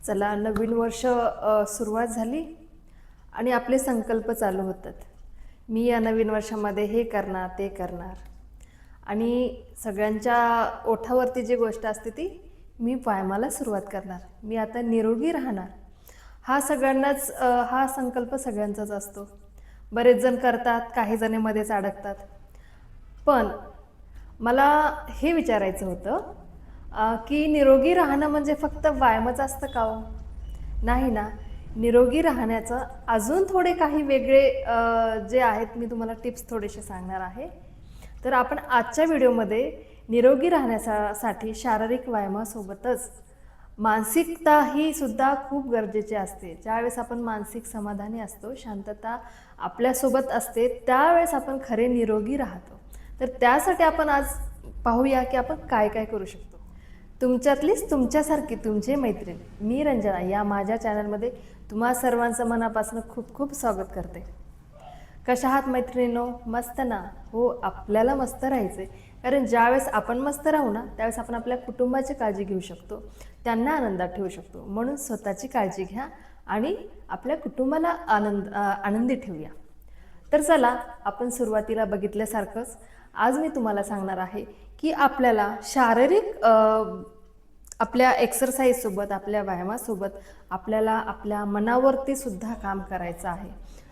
चला नवीन वर्ष सुरुवात झाली आणि आपले संकल्प चालू होतात. मी या नवीन वर्षामध्ये हे करणार ते करणार आणि सगळ्यांच्या ओठावरती जी गोष्ट असते ती मी व्यायामाला सुरुवात करणार. मी आता निरोगी राहणार. हा संकल्प सगळ्यांचाच असतो. बरेच जण करतात, काही जण मध्येच अडकतात. पण मला हे विचारायचं होतं की निरोगी राहणं म्हणजे फक्त व्यायामच असतं का हो? नाही ना. निरोगी राहण्याचं अजून थोडे काही वेगळे जे आहेत, मी तुम्हाला टिप्स थोडेसे सांगणार आहे. तर आपण आजच्या व्हिडिओमध्ये निरोगी राहण्यासाठी शारीरिक व्यायामासोबतच मानसिकता ही सुद्धा खूप गरजेची असते. ज्यावेळेस आपण मानसिक समाधानी असतो, शांतता आपल्यासोबत असते, त्यावेळेस आपण खरे निरोगी राहतो. तर त्यासाठी आपण आज पाहूया की आपण काय काय करू शकतो. तुमच्यातलीच तुमच्यासारखी तुमची मैत्रीण मी रंजना या माझ्या चॅनलमध्ये तुम्हा सर्वांचं मनापासून खूप खूप स्वागत करते. कशा आहात मैत्रिणींनो? मस्त ना? हो, आपल्याला मस्त राहायचं. कारण ज्यावेळेस आपण मस्त राहू ना, त्यावेळेस आपण आपल्या कुटुंबाची काळजी घेऊ शकतो, त्यांना आनंदात ठेवू शकतो. म्हणून स्वतःची काळजी घ्या आणि आपल्या कुटुंबाला आनंदी ठेवूया. तर चला, आपण सुरुवातीला बघितल्यासारखंच आज मी तुम्हाला सांगणार आहे की आपल्याला शारीरिक आपल्या एक्सरसाइजसोबत, आपल्या व्यायामासोबत आपल्याला आपल्या मनावरती सुद्धा काम करायचं आहे.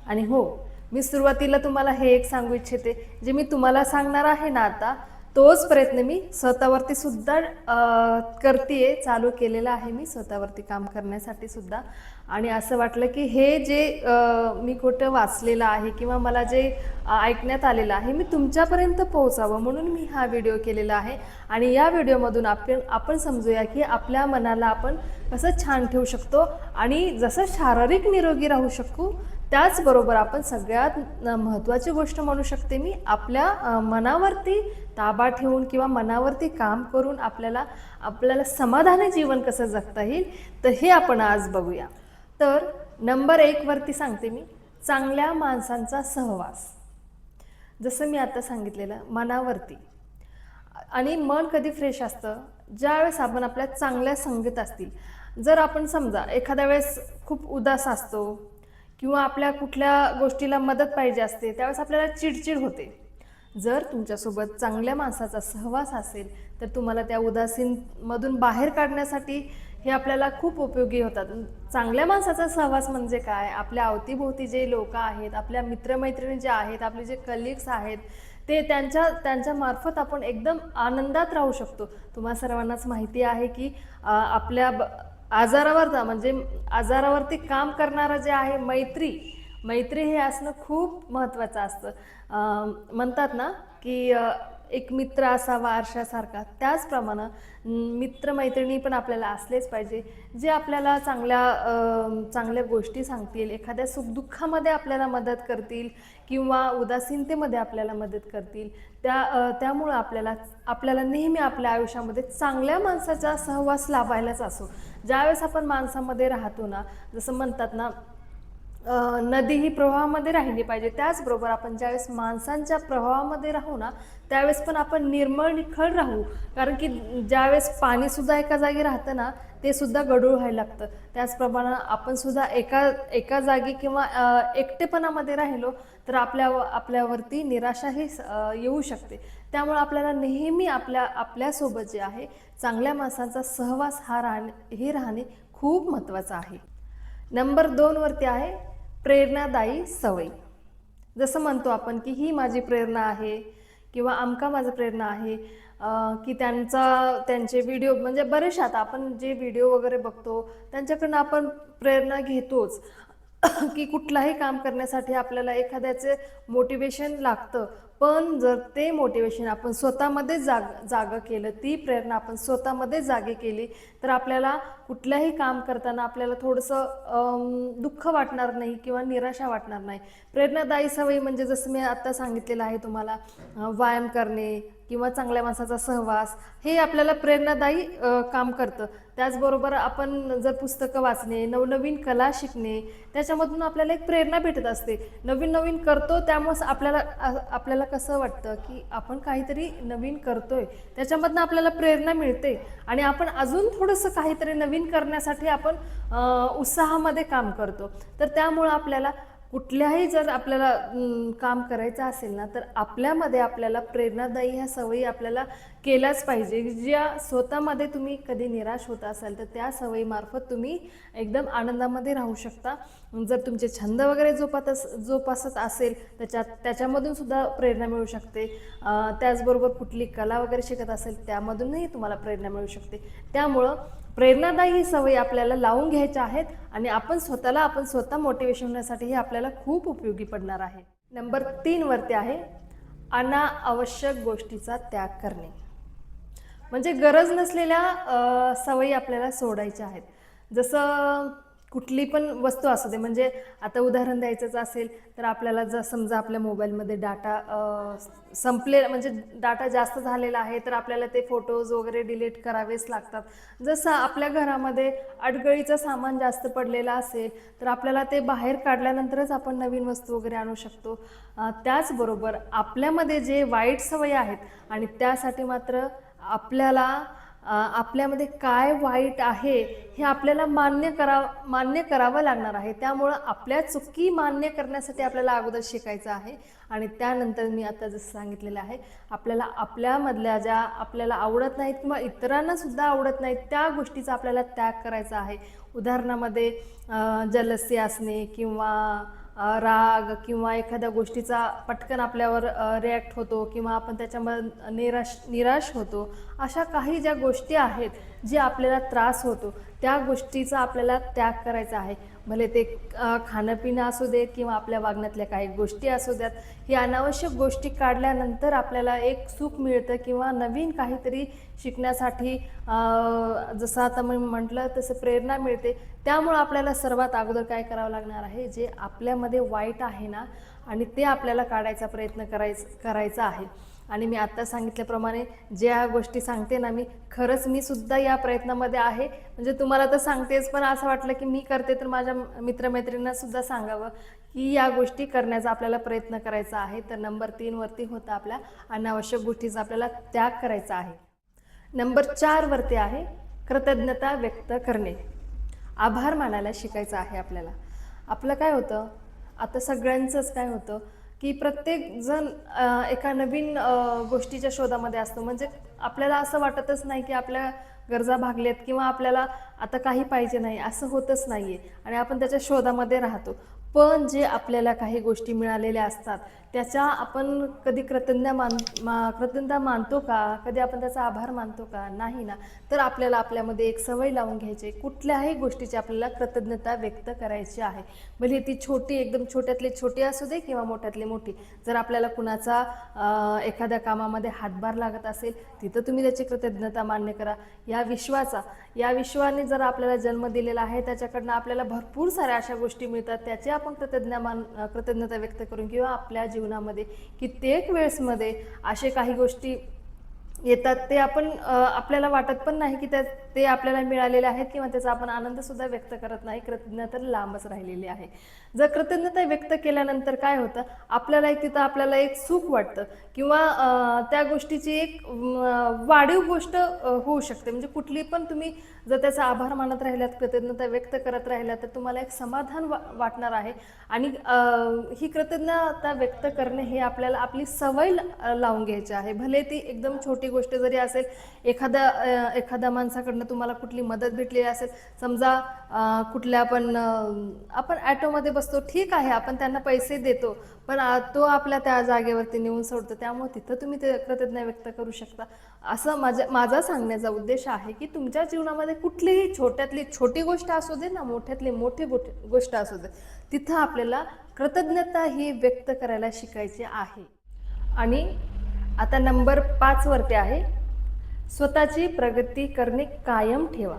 आणि हो, मी सुरुवातीला तुम्हाला हे एक सांगू इच्छिते, जे मी तुम्हाला सांगणार आहे ना आता, तोच प्रयत्न मी स्वतःवरती सुद्धा करतेय, चालू केलेला आहे मी स्वतःवरती काम करण्यासाठी सुद्धा. आणि असं वाटलं की हे जे मी कुठं वाचलेलं आहे किंवा मला जे ऐकण्यात आलेलं आहे, मी तुमच्यापर्यंत पोहोचावं म्हणून मी हा व्हिडिओ केलेला आहे. आणि या व्हिडिओमधून आपण समजूया की आपल्या मनाला आपण कसं छान ठेवू शकतो आणि जसं शारीरिक निरोगी राहू शकू, त्याचबरोबर आपण सगळ्यात महत्त्वाची गोष्ट म्हणू शकते मी, आपल्या मनावरती ताबा ठेवून किंवा मनावरती काम करून आपल्याला समाधानी जीवन कसं जगता येईल, तर हे आपण आज बघूया. तर नंबर 1 वरती सांगते मी, चांगल्या माणसांचा सहवास. जसं मी आता सांगितलेलं, मनावरती. आणि मन कधी फ्रेश असतं? ज्यावेळेस आपण आपल्या चांगल्या संगत असतील. जर आपण समजा एखाद्या वेळेस खूप उदास असतो किंवा आपल्या कुठल्या गोष्टीला मदत पाहिजे असते, त्यावेळेस आपल्याला चिडचिड होते. जर तुमच्यासोबत चांगल्या माणसाचा सहवास असेल तर तुम्हाला त्या उदासीमधून बाहेर काढण्यासाठी हे आपल्याला खूप उपयोगी होतात. चांगल्या माणसाचा सहवास म्हणजे काय? आपल्या अवतीभोवती जे लोक आहेत, आपल्या मित्रमैत्रिणी जे आहेत, आपले जे कलिग्स आहेत, ते त्यांच्या मार्फत आपण एकदम आनंदात राहू शकतो. तुम्हा सर्वांनाच माहिती आहे की आपल्या आजारावरती काम करणारं जे आहे मैत्री हे असणं खूप महत्त्वाचं असतं. म्हणतात ना की एक मित्र असावा आरशासारखा, त्याचप्रमाणे मित्रमैत्रिणी पण आपल्याला असलेच पाहिजे, जे आपल्याला चांगल्या गोष्टी सांगतील, एखाद्या सुखदुःखामध्ये आपल्याला मदत करतील किंवा उदासीनतेमध्ये आपल्याला मदत करतील. त्यामुळं आपल्याला नेहमी आपल्या आयुष्यामध्ये चांगल्या माणसाचा सहवास लाभायलाच असो. ज्यावेळेस आपण माणसामध्ये राहतो ना, जसं म्हणतात ना, नदी ही प्रवाहामध्ये राहिली पाहिजे, त्याचबरोबर आपण ज्यावेळेस माणसांच्या प्रवाहामध्ये राहू ना, त्यावेळेस पण आपण निर्मळ निखळ राहू. कारण की ज्यावेळेस पाणीसुद्धा एका जागी राहतं ना, ते सुद्धा गढूळ व्हायला लागतं. त्याचप्रमाणे आपण सुद्धा एका जागी किंवा एकटेपणामध्ये राहिलो तर आपल्यावरती निराशाही येऊ शकते. त्यामुळे आपल्याला नेहमी आपल्यासोबत जे आहे चांगल्या माणसांचा सहवास हे राहणे खूप महत्त्वाचं आहे. नंबर 2 वरती आहे प्रेरणादायी सवय. जसं म्हणतो आपण की ही माझी प्रेरणा आहे किंवा आमका माझं प्रेरणा आहे, की त्यांचे व्हिडिओ म्हणजे बरेचसे आता आपण जे व्हिडिओ वगैरे बघतो त्यांच्याकडनं आपण प्रेरणा घेतोच. की कुठलाही काम करण्यासाठी आपल्याला एखाद्याचे मोटिवेशन लागतं, पण जर ते मोटिवेशन आपण स्वतःमध्ये जागं केलं, ती प्रेरणा आपण स्वतःमध्ये जागी केली, तर आपल्याला कुठलंही काम करताना आपल्याला थोडंसं दुःख वाटणार नाही किंवा निराशा वाटणार नाही. प्रेरणादायी सवयी म्हणजे जसं मी आत्ता सांगितलेलं आहे तुम्हाला, व्यायाम करणे किंवा चांगल्या माणसाचा सहवास, हे आपल्याला प्रेरणादायी काम करतं. त्याचबरोबर आपण जर पुस्तकं वाचणे, नवनवीन कला शिकणे, त्याच्यामधून आपल्याला एक प्रेरणा भेटत असते. नवीन नवीन करतो त्यामुळेच आपल्याला कसं वाटतं की आपण काहीतरी नवीन करतोय, त्याच्यामधनं आपल्याला प्रेरणा मिळते आणि आपण अजून थोडंसं काहीतरी नवीन करण्यासाठी आपण उत्साहामध्ये काम करतो. तर त्यामुळं आपल्याला कुठल्याही जर आपल्याला काम करायचं असेल ना, तर आपल्याला प्रेरणादायी ह्या सवयी आपल्याला केल्याच पाहिजे. ज्या स्वतःमध्ये तुम्ही कधी निराश होत असाल तर त्या सवयीमार्फत तुम्ही एकदम आनंदामध्ये राहू शकता. जर तुमचे छंद वगैरे जोपासत असेल त्याच्यामधून सुद्धा प्रेरणा मिळू शकते. त्याचबरोबर कुठली कला वगैरे शिकत असेल त्यामधूनही तुम्हाला प्रेरणा मिळू शकते. त्यामुळं प्रेरणादायी सवयी आपल्याला लावून घ्यायच्या आहेत आणि आपण स्वतः मोटिवेशन होण्यासाठी हे आपल्याला खूप उपयोगी पडणार आहे. नंबर 3 वरती आहे अनावश्यक गोष्टीचा त्याग करणे. म्हणजे गरज नसलेल्या सवयी आपल्याला सोडायच्या आहेत. जसं कुठली पण वस्तू असू दे, म्हणजे आता उदाहरण द्यायचंच असेल तर आपल्याला जर समजा आपल्या मोबाईलमध्ये डाटा म्हणजे डाटा जास्त झालेला आहे तर आपल्याला ते फोटोज वगैरे डिलीट करावेच लागतात. जसं आपल्या घरामध्ये अडगळीचं सामान जास्त पडलेलं असेल तर आपल्याला ते बाहेर काढल्यानंतरच आपण नवीन वस्तू वगैरे आणू शकतो. त्याचबरोबर आपल्यामध्ये जे वाईट सवयी आहेत आणि त्यासाठी मात्र आपल्यामध्ये काय वाईट आहे हे आपल्याला मान्य करावं लागणार आहे. त्यामुळं आपल्या चुकी मान्य करण्यासाठी आपल्याला अगोदर शिकायचं आहे आणि त्यानंतर मी आता जसं सांगितलेलं आहे आपल्यामधल्या ज्या आपल्याला आवडत नाहीत किंवा इतरांना सुद्धा आवडत नाहीत त्या गोष्टीचा आपल्याला त्याग करायचा आहे. उदाहरणामध्ये जलसी असणे किंवा राग किंवा एखाद्या गोष्टीचा पटकन आपल्यावर रिॲक्ट होतो किंवा आपण त्याच्यामध्ये निराश होतो. अशा काही ज्या गोष्टी आहेत जे आपल्याला त्रास होतो त्या गोष्टीचा आपल्याला त्याग करायचा आहे. भले ते खाणं पिणं असू देत किंवा आपल्या वागण्यातल्या काही गोष्टी असू द्यात. ही अनावश्यक गोष्टी काढल्यानंतर आपल्याला एक सुख मिळतं किंवा नवीन काहीतरी शिकण्यासाठी जसं आता मी म्हटलं तसं प्रेरणा मिळते. त्यामुळं आपल्याला सर्वात अगोदर काय करावं लागणार आहे, जे आपल्यामध्ये वाईट आहे ना आणि ते आपल्याला काढायचा प्रयत्न करायचा आहे. आणि मी आत्ता सांगितल्याप्रमाणे ज्या गोष्टी सांगते ना खरंच मी सुद्धा या प्रयत्नामध्ये आहे. म्हणजे तुम्हाला तर सांगतेच, पण असं वाटलं की मी करते तर माझ्या मित्रमैत्रिणींना सुद्धा सांगावं की या गोष्टी करण्याचा आपल्याला प्रयत्न करायचा आहे. तर नंबर 3 वरती होता आपल्या अनावश्यक गोष्टीचा आपल्याला त्याग करायचा आहे. नंबर 4 वरती आहे कृतज्ञता व्यक्त करणे. आभार मानायला शिकायचं आहे आपल्याला. आपलं काय होतं आता सगळ्यांचंच काय होतं की प्रत्येकजण एका नवीन गोष्टीच्या शोधामध्ये असतो. म्हणजे आपल्याला असं वाटतच नाही की आपल्या गरजा भागल्यात किंवा आपल्याला आता काही पाहिजे नाही, असं होतच नाही आहे आणि आपण त्याच्या शोधामध्ये राहतो. पण जे आपल्याला काही गोष्टी मिळालेल्या असतात त्याचा आपण कधी कृतज्ञता मानतो का? कधी आपण त्याचा आभार मानतो का? नाही ना. तर आपल्याला आपल्यामध्ये एक सवय लावून घ्यायची, कुठल्याही गोष्टीची आपल्याला कृतज्ञता व्यक्त करायची आहे. भले ती छोटी एकदम छोट्यातली छोटी असू दे किंवा मोठ्यातली मोठी. जर आपल्याला कुणाचा एखाद्या कामामध्ये हातभार लागत असेल तिथं तुम्ही त्याची कृतज्ञता मान्य करा. या विश्वाने जर आपल्याला जन्म दिलेला आहे त्याच्याकडनं आपल्याला भरपूर साऱ्या अशा गोष्टी मिळतात, त्याची आपण कृतज्ञता व्यक्त करून किंवा आपल्या जीवनामध्ये कित्येक वेळेसमध्ये असे काही गोष्टी येतात ते आपण आपल्याला वाटत पण नाही की ते आपल्याला मिळालेले आहेत किंवा त्याचा आपण आनंदसुद्धा व्यक्त करत नाही. कृतज्ञता लांबच राहिलेली आहे. जर कृतज्ञता व्यक्त केल्यानंतर काय होतं आपल्याला एक सुख वाटतं किंवा त्या गोष्टीची एक वाढीव गोष्ट होऊ शकते. म्हणजे कुठली पण तुम्ही जर त्याचा आभार मानत राहिल्यात, कृतज्ञता व्यक्त करत राहिल्यात तर तुम्हाला एक समाधान वाटणार आहे. आणि ही कृतज्ञता व्यक्त करणे हे आपल्याला आपली सवय लावून घ्यायची आहे. भले ती एकदम छोटी गोष्ट जरी असेल, एखाद्या माणसाकडनं तुम्हाला कुठली मदत भेटलेली असेल, समजा कुठल्या आपण ॲटोमध्ये बसतो, ठीक आहे आपण त्यांना पैसे देतो पण तो आपल्या त्या जागेवरती नेऊन सोडतो, त्यामुळे तिथं तुम्ही ते कृतज्ञता व्यक्त करू शकता. असं माझा सांगण्याचा उद्देश आहे की तुमच्या जीवनामध्ये कुठलीही छोट्यातली छोटी गोष्ट असू दे ना मोठ्यातली मोठी गोष्ट असू दे, तिथं आपल्याला कृतज्ञता ही व्यक्त करायला शिकायची आहे. आणि आता नंबर 5 वरती आहे स्वतःची प्रगती करणे कायम ठेवा.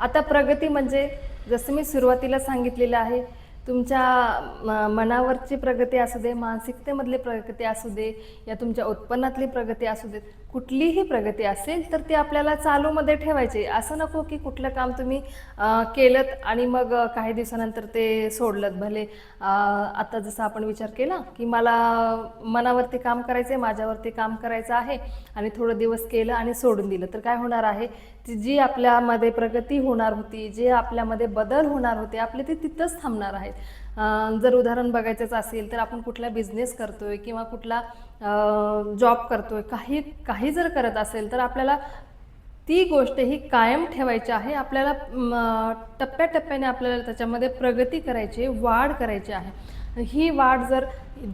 आता प्रगती म्हणजे जसं मी सुरुवातीला सांगितलेलं आहे, तुमच्या मनावरची प्रगती असू दे, मानसिकतेमधली प्रगती असू दे या तुमच्या उत्पन्नातली प्रगती असू दे, कुठलीही प्रगती असेल तर ती आपल्याला चालूमध्ये ठेवायची. असं नको की कुठलं काम तुम्ही केलं आणि मग काही दिवसानंतर ते सोडलं. भले आता जसं आपण विचार केला की मला मनावरती काम करायचं आहे, माझ्यावरती काम करायचं आहे आणि थोडं दिवस केलं आणि सोडून दिलं, तर काय होणार आहे, ती जी आपल्यामध्ये प्रगती होणार होती, जे आपल्यामध्ये बदल होणार होते आपले, ते तिथंच थांबणार आहेत. जर उदाहरण बघायचंच असेल तर आपण कुठला बिझनेस करतोय किंवा कुठला जॉब करतोय, काही जर करत असेल तर आपल्याला ती गोष्ट ही कायम ठेवायची आहे. आपल्याला टप्प्याटप्प्याने आपल्याला त्याच्यामध्ये प्रगती करायची, वाढ करायची आहे. ही वाढ जर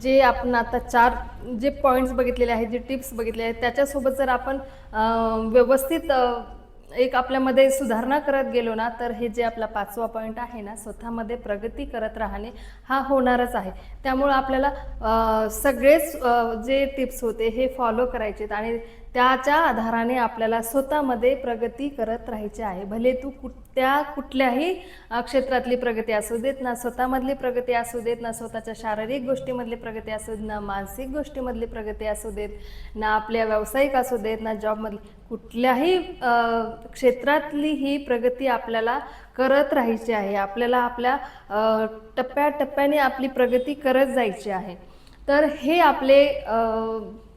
जे आपण आता 4 जे पॉईंट्स बघितलेले आहेत, जे टिप्स बघितले आहेत, त्याच्यासोबत जर आपण व्यवस्थित एक आपल्यामध्ये सुधारणा करत गेलो ना, तर हे जे आपला 5वा पॉईंट आहे ना, स्वतःमध्ये प्रगती करत राहणे, हा होणारच आहे. त्यामुळं आपल्याला सगळेच जे टिप्स होते हे फॉलो करायचेत आणि त्याच्या आधाराने आपल्याला स्वतःमध्ये प्रगती करत राहायची आहे. भले तू कुठल्याही क्षेत्रातली प्रगती असू देत, ना स्वतःमधली प्रगती असू देत, ना स्वतःच्या शारीरिक गोष्टीमधली प्रगती असू देत, ना मानसिक गोष्टीमधली प्रगती असू देत, ना आपल्या व्यावसायिक असू देत, ना जॉबमधली, कुठल्याही क्षेत्रातली ही प्रगती आपल्याला करत राहायची आहे. आपल्याला आपल्या टप्प्याटप्प्याने आपली प्रगती करत जायची आहे. तर हे आपले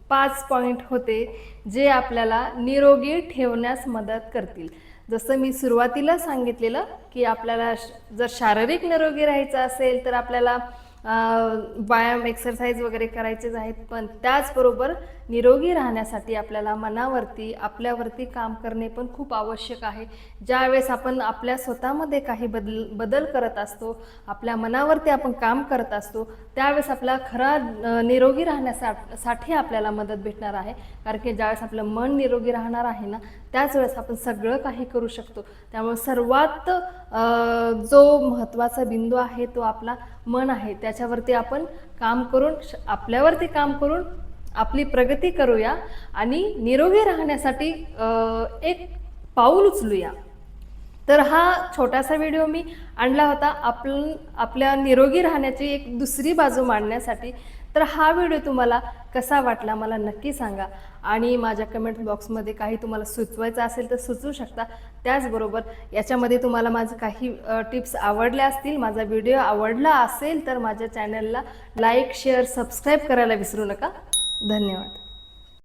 5 पॉईंट होते जे आपल्याला निरोगी ठेवण्यास मदत करतील. जसं मी सुरुवातीला सांगितलेलं की आपल्याला जर शारीरिक निरोगी राहायचं असेल तर आपल्याला व्यायाम, एक्सरसाइज वगैरे करायचेच आहेत, पण त्याचबरोबर निरोगी राहण्यासाठी आपल्याला मनावरती, आपल्यावरती काम करणे पण खूप आवश्यक आहे. ज्यावेळेस आपण आपल्या स्वतःमध्ये काही बदल करत असतो, आपल्या मनावरती आपण काम करत असतो, त्यावेळेस आपला खरा निरोगी राहण्यासाठी आपल्याला मदत भेटणार आहे. कारण की ज्यावेळेस आपलं मन निरोगी राहणार आहे ना, त्याच वेळेस आपण सगळं काही करू शकतो. त्यामुळे सर्वात जो महत्त्वाचा बिंदू आहे तो आपला मन आहे. त्याच्यावरती आपण काम करून, आपल्यावरती काम करून आपली प्रगती करूया आणि निरोगी राहण्यासाठी एक पाऊल उचलूया. तर हा छोटासा व्हिडिओ मी आणला होता आपल्या निरोगी राहण्याची एक दुसरी बाजू मांडण्यासाठी. तर हा व्हिडिओ तुम्हाला कसा वाटला मला नक्की सांगा आणि माझ्या कमेंट बॉक्समध्ये काही तुम्हाला सुचवायचं असेल तर सुचवू शकता. त्याचबरोबर याच्यामध्ये तुम्हाला माझं काही टिप्स आवडल्या असतील, माझा व्हिडिओ आवडला असेल तर माझ्या चॅनलला लाईक, शेअर, सबस्क्राईब करायला विसरू नका. धन्यवाद.